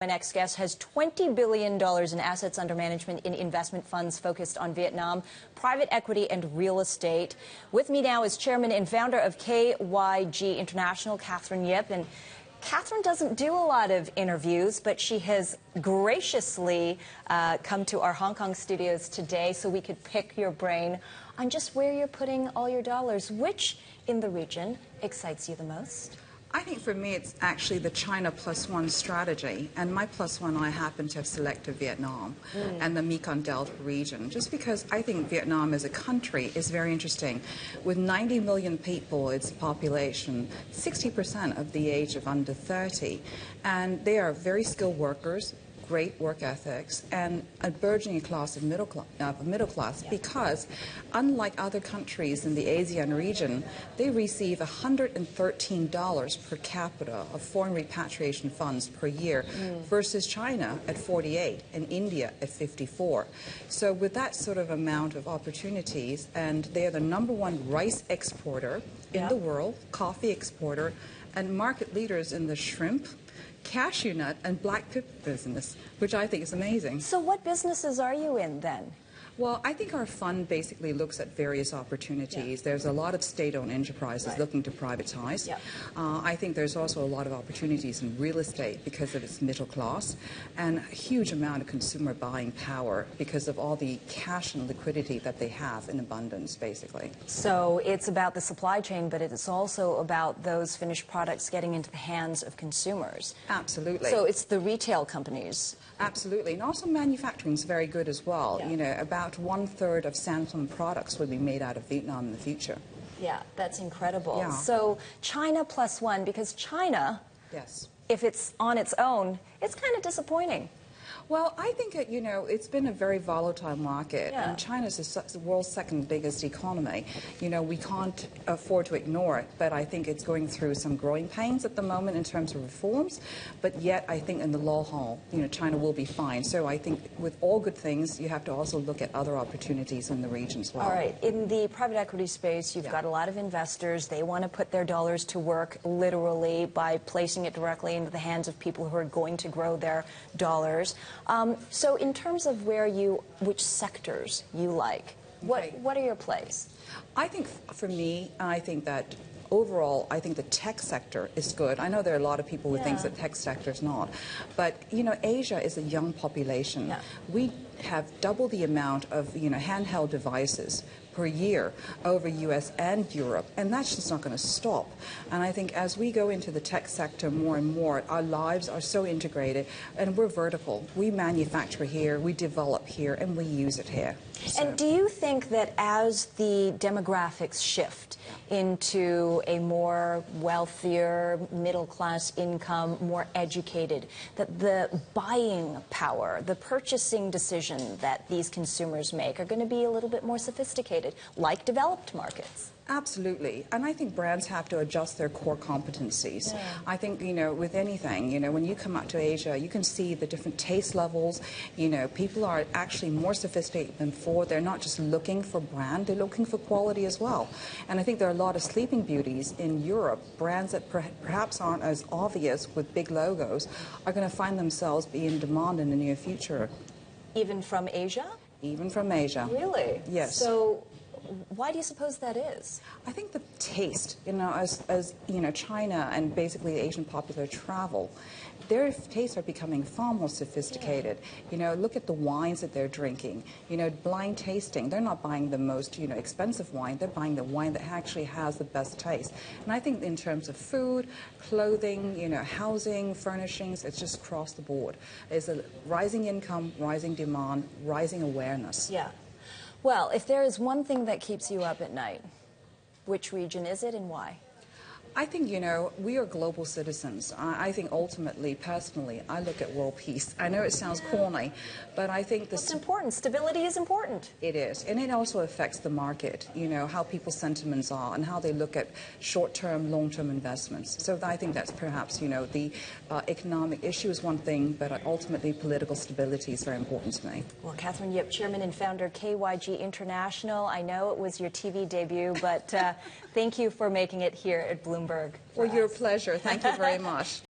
My next guest has $20 billion in assets under management in investment funds focused on Vietnam, private equity, and real estate. With me now is chairman and founder of KYG International, Catherine Yip. And Catherine doesn't do a lot of interviews, but she has graciously come to our Hong Kong studios today so we could pick your brain on just where you're putting all your dollars. Which in the region excites you the most? I think for me it's actually the China +1 strategy, and my +1 I happen to have selected Vietnam and the Mekong Delta region, just because I think Vietnam as a country is very interesting. With 90 million people, its population, 60% of the age of under 30, and they are very skilled workers, great work ethics, and a burgeoning class of middle class, because unlike other countries in the ASEAN region, they receive $113 per capita of foreign repatriation funds per year versus China at 48 and India at 54. So with that sort of amount of opportunities, and they are the #1 rice exporter in the world, coffee exporter, and market leaders in the shrimp, cashew nut, and black pepper business, which I think is amazing. So what businesses are you in then? Well, I think our fund basically looks at various opportunities. There's a lot of state-owned enterprises looking to privatize. I think there's also a lot of opportunities in real estate because of its middle class, and a huge amount of consumer buying power because of all the cash and liquidity that they have in abundance, basically. So it's about the supply chain, but it's also about those finished products getting into the hands of consumers. Absolutely. So it's the retail companies. Absolutely, and also manufacturing is very good as well. You know, about 1/3 of Samsung products will be made out of Vietnam in the future. Yeah, that's incredible. Yeah. So China +1, because China, if it's on its own, it's kind of disappointing. Well, I think you know, it's been a very volatile market, and China's the world's second biggest economy. You know, we can't afford to ignore it, but I think it's going through some growing pains at the moment in terms of reforms, but yet I think in the long haul, you know, China will be fine. So I think with all good things, you have to also look at other opportunities in the region as well. All right. In the private equity space, you've got a lot of investors. They want to put their dollars to work literally by placing it directly into the hands of people who are going to grow their dollars. So in terms of which sectors you like, what are your plays? I think for me, I think that overall, I think the tech sector is good. I know there are a lot of people who think the tech sector is not. But, you know, Asia is a young population. We have double the amount of, you know, handheld devices per year over US and Europe, and that's just not going to stop. And I think as we go into the tech sector more and more, our lives are so integrated, and we're vertical. We manufacture here, we develop here, and we use it here. So. And do you think that as the demographics shift into a more wealthier, middle-class income, more educated, that the buying power, the purchasing decision that these consumers make are going to be a little bit more sophisticated, like developed markets? Absolutely. And I think brands have to adjust their core competencies. I think, you know, with anything, you know, when you come out to Asia, you can see the different taste levels. You know, people are actually more sophisticated than before. They're not just looking for brand, they're looking for quality as well. And I think there are a lot of sleeping beauties in Europe, brands that perhaps aren't as obvious with big logos, are going to find themselves be in demand in the near future. Even from Asia? Even from Asia. Really? Yes. So why do you suppose that is? I think the taste, you know, as you know, China and basically the Asian popular travel, their tastes are becoming far more sophisticated. You know, look at the wines that they're drinking. You know, blind tasting. They're not buying the most, you know, expensive wine. They're buying the wine that actually has the best taste. And I think in terms of food, clothing, you know, housing, furnishings, it's just across the board. There's a rising income, rising demand, rising awareness. Yeah. Well, if there is one thing that keeps you up at night, which region is it and why? I think, you know, we are global citizens. I think ultimately, personally, I look at world peace. I know it sounds corny, but I think it's important. Stability is important. It is. And it also affects the market, you know, how people's sentiments are and how they look at short-term, long-term investments. So I think that's perhaps, you know, the economic issue is one thing, but ultimately political stability is very important to me. Well, Catherine Yip, chairman and founder KYG International. I know it was your TV debut, but thank you for making it here at Bloomberg. Well, your pleasure. Thank you very much.